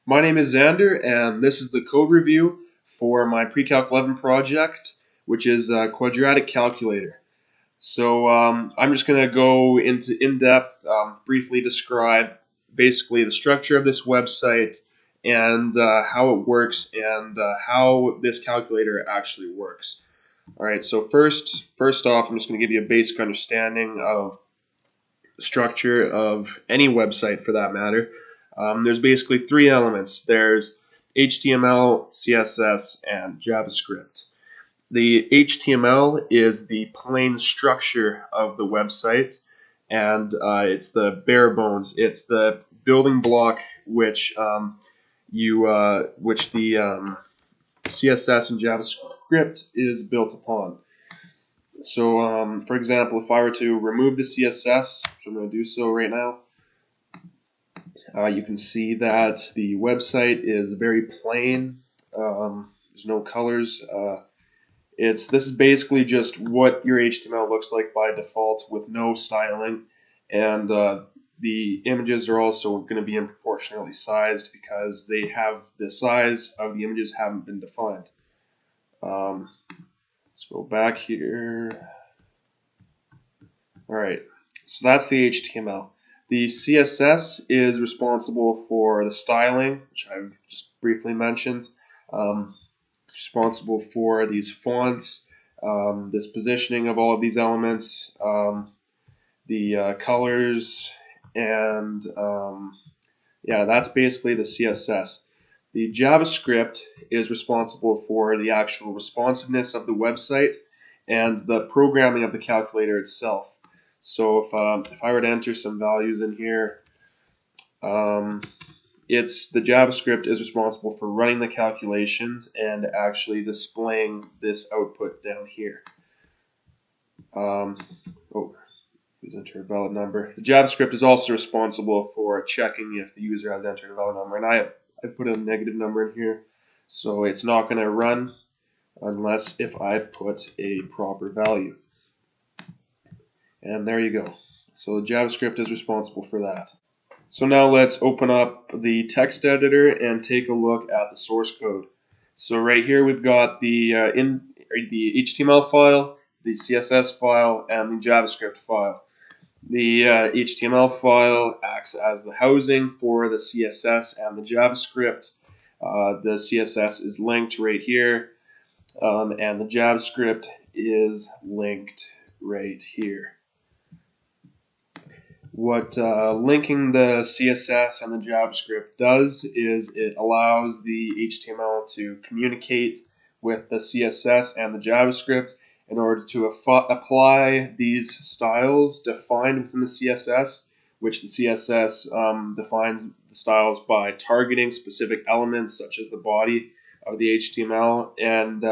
My name is Xander, and this is the code review for my Pre-Calc 11 project, which is a quadratic calculator. So I'm just going to go into in-depth, briefly describe basically the structure of this website and how it works and how this calculator actually works. All right, so first off, I'm just going to give you a basic understanding of the structure of any website for that matter. There's basically three elements. There's HTML, CSS, and JavaScript. The HTML is the plain structure of the website, and it's the bare bones. It's the building block which the CSS and JavaScript is built upon. So, for example, if I were to remove the CSS, which I'm going to do so right now, you can see that the website is very plain. There's no colors. This is basically just what your HTML looks like by default with no styling, and the images are also going to be proportionally sized because they have the size of the images haven't been defined. Let's go back here. Alright, so that's the HTML. The CSS is responsible for the styling, which I've just briefly mentioned. Responsible for these fonts, this positioning of all of these elements, the colors, and yeah, that's basically the CSS. The JavaScript is responsible for the actual responsiveness of the website and the programming of the calculator itself. So if I were to enter some values in here, the JavaScript is responsible for running the calculations and actually displaying this output down here. Please enter a valid number. The JavaScript is also responsible for checking if the user has entered a valid number, and I put a negative number in here, so it's not going to run unless if I put a proper value. And there you go. So the JavaScript is responsible for that. So now let's open up the text editor and take a look at the source code. So right here we've got the HTML file, the CSS file, and the JavaScript file. The HTML file acts as the housing for the CSS and the JavaScript. The CSS is linked right here, and the JavaScript is linked right here. What linking the CSS and the JavaScript does is it allows the HTML to communicate with the CSS and the JavaScript in order to apply these styles defined within the CSS, which the CSS defines the styles by targeting specific elements such as the body of the HTML and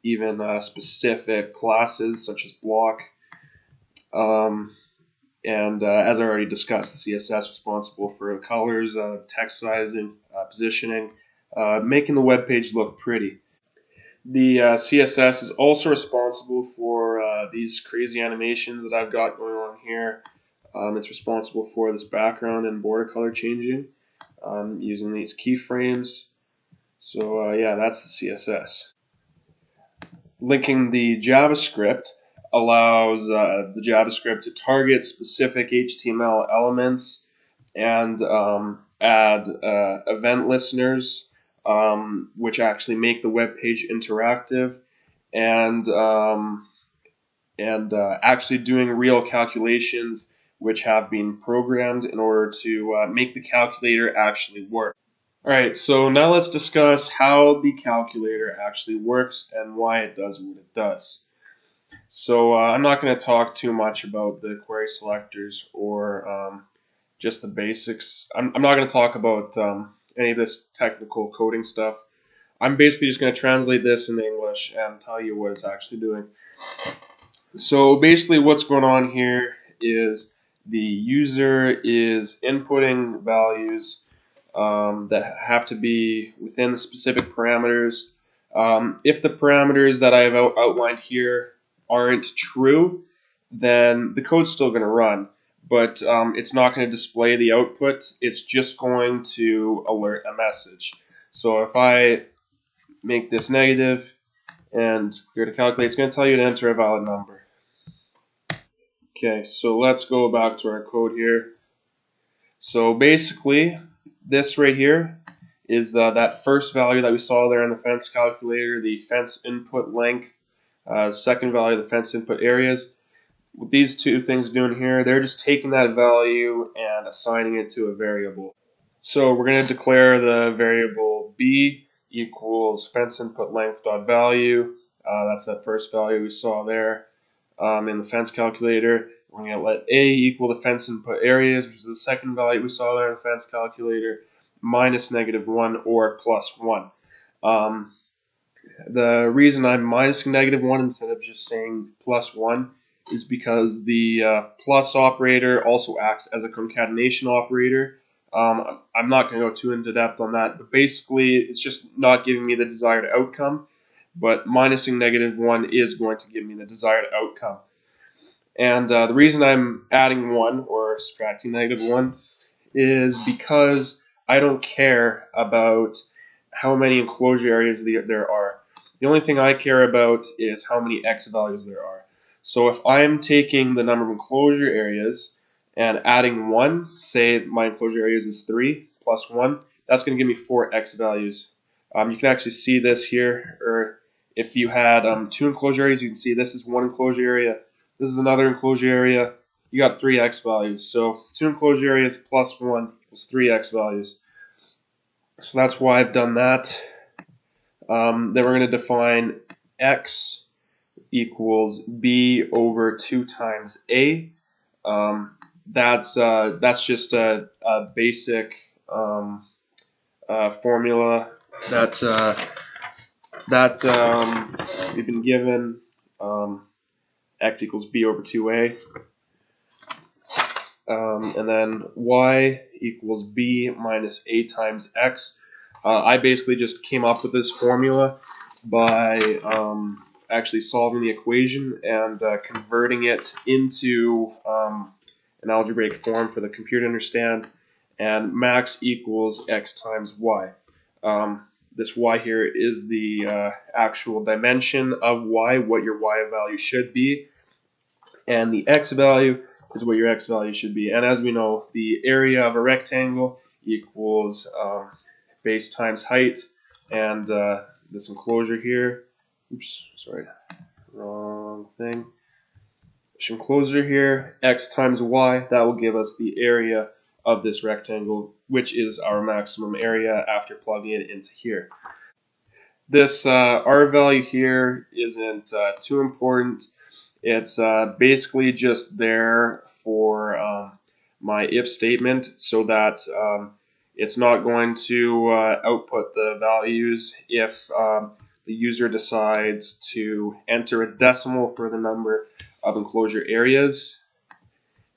even specific classes such as block. And as I already discussed, the CSS is responsible for the colors, text sizing, positioning, making the web page look pretty. The CSS is also responsible for these crazy animations that I've got going on here. It's responsible for this background and border color changing using these keyframes. So yeah, that's the CSS. Linking the JavaScript allows the JavaScript to target specific HTML elements and add event listeners, which actually make the web page interactive and actually doing real calculations which have been programmed in order to make the calculator actually work. Alright, so now let's discuss how the calculator actually works and why it does what it does. So I'm not going to talk too much about the query selectors or just the basics. I'm not going to talk about any of this technical coding stuff. I'm basically just going to translate this into English and tell you what it's actually doing. So basically what's going on here is the user is inputting values that have to be within the specific parameters. If the parameters that I have outlined here aren't true, then the code's still going to run. but it's not going to display the output. It's just going to alert a message. So if I make this negative and here to calculate, it's going to tell you to enter a valid number. Okay, so let's go back to our code here. So basically, this right here is that first value that we saw there in the fence calculator, the fence input length, second value, the fence input areas. What these two things doing here, they're just taking that value and assigning it to a variable. So we're going to declare the variable b equals fence input length dot value. That's that first value we saw there in the fence calculator. We're going to let a equal the fence input areas, which is the second value we saw there in the fence calculator, minus -1 or +1. The reason I'm minusing -1 instead of just saying +1 is because the plus operator also acts as a concatenation operator. I'm not going to go too into depth on that, but basically it's just not giving me the desired outcome, but minusing -1 is going to give me the desired outcome. And the reason I'm adding 1 or subtracting -1 is because I don't care about how many enclosure areas there are. The only thing I care about is how many x values there are. So if I'm taking the number of enclosure areas and adding 1, say my enclosure areas is 3 plus 1, that's going to give me 4 x values. You can actually see this here, or if you had 2 enclosure areas, you can see this is 1 enclosure area, this is another enclosure area, you got 3 x values. So 2 enclosure areas plus 1 equals 3 x values. So that's why I've done that. Then we're going to define x equals b over 2 times a. That's just a basic formula that we've been given. X equals b over 2a. And then y equals b minus a times x. I basically just came up with this formula by actually solving the equation and converting it into an algebraic form for the computer to understand. And max equals x times y. This y here is the actual dimension of y, what your y value should be. And the x value is what your x value should be. And as we know, the area of a rectangle equals base times height. And this enclosure here, oops, sorry, wrong thing. This enclosure here, x times y, that will give us the area of this rectangle, which is our maximum area after plugging it into here. This r value here isn't too important. It's basically just there for my if statement, so that it's not going to output the values if the user decides to enter a decimal for the number of enclosure areas.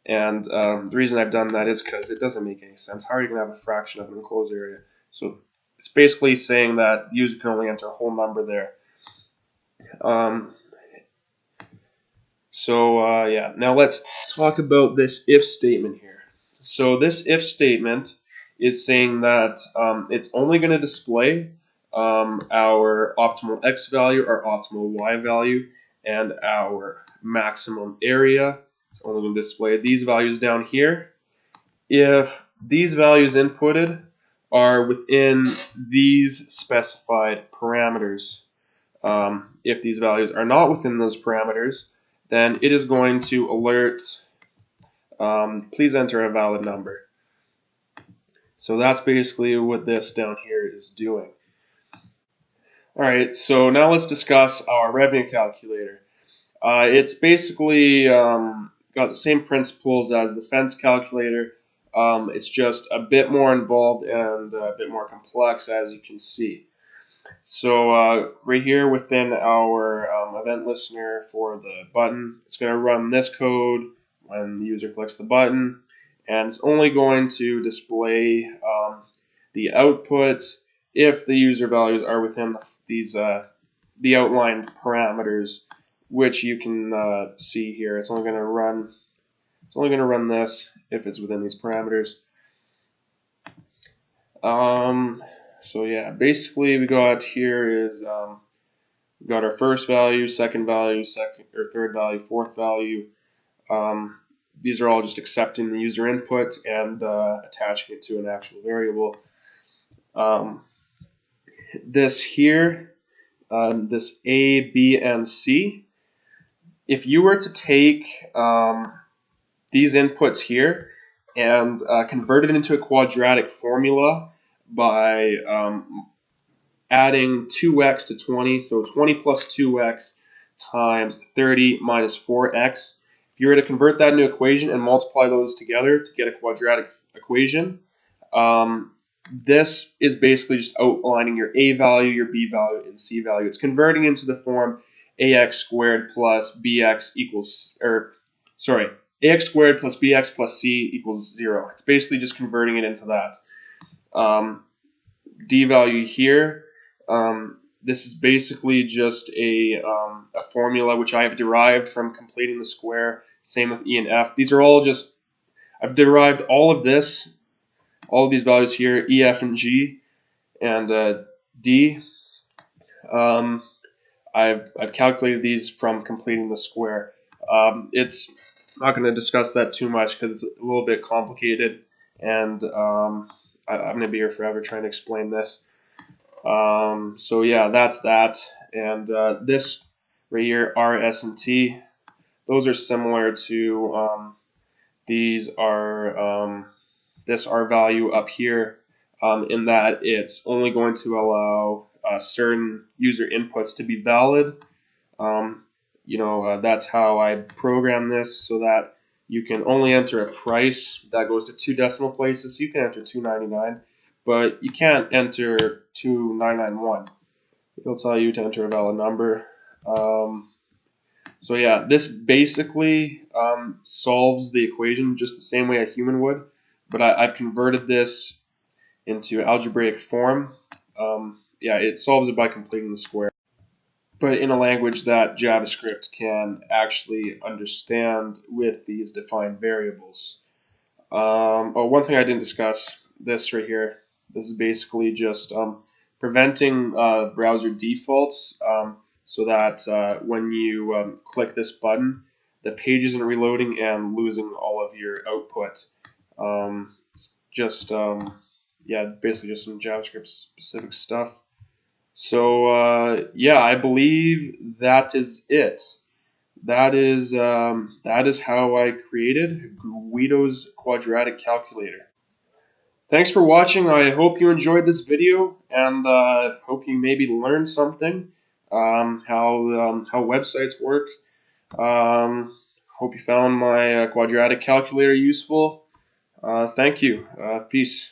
And the reason I've done that is because it doesn't make any sense. How are you going to have a fraction of an enclosure area? So it's basically saying that the user can only enter a whole number there. Yeah, now let's talk about this if statement here. So this if statement is saying that it's only going to display our optimal x value, our optimal y value, and our maximum area. It's only going to display these values down here if these values inputted are within these specified parameters. If these values are not within those parameters, then it is going to alert, please enter a valid number. So that's basically what this down here is doing. Alright, so now let's discuss our revenue calculator. It's basically got the same principles as the fence calculator. It's just a bit more involved and a bit more complex, as you can see. So right here within our event listener for the button, it's going to run this code when the user clicks the button, and it's only going to display the outputs if the user values are within the outlined parameters, which you can see here. It's only going to run. It's only going to run this if it's within these parameters. So yeah, basically we got here is we got our first value, second value, third value, fourth value. These are all just accepting the user input and attaching it to an actual variable. This here, this A, B, and C, if you were to take these inputs here and convert it into a quadratic formula by adding 2x to 20, so 20 plus 2x times 30 minus 4x. If you were to convert that into an equation and multiply those together to get a quadratic equation, this is basically just outlining your A value, your B value, and C value. It's converting into the form ax squared plus bx equals, ax squared plus bx plus c equals 0. It's basically just converting it into that. D value here, this is basically just a formula which I have derived from completing the square. Same with E and F. These are all just, I've derived all of this, all of these values here, E, F, and G, and D. I've calculated these from completing the square. It's not going to discuss that too much because it's a little bit complicated, and I'm going to be here forever trying to explain this. So yeah, that's that. And this right here, R, S, and T, those are similar to these are this R value up here, in that it's only going to allow certain user inputs to be valid. That's how I program this, so that you can only enter a price that goes to 2 decimal places. You can enter 299, but you can't enter 2991. It'll tell you to enter a valid number. So yeah, this basically solves the equation just the same way a human would, but I've converted this into algebraic form. Yeah, it solves it by completing the square, but in a language that JavaScript can actually understand with these defined variables. One thing I didn't discuss, this right here, this is basically just preventing browser defaults, so that when you click this button, the page isn't reloading and losing all of your output. Yeah, basically just some JavaScript specific stuff. So yeah, I believe that is it. That is how I created Guido's quadratic calculator. Thanks for watching. I hope you enjoyed this video, and hope you maybe learned something, how websites work. Hope you found my quadratic calculator useful. Thank you. Peace.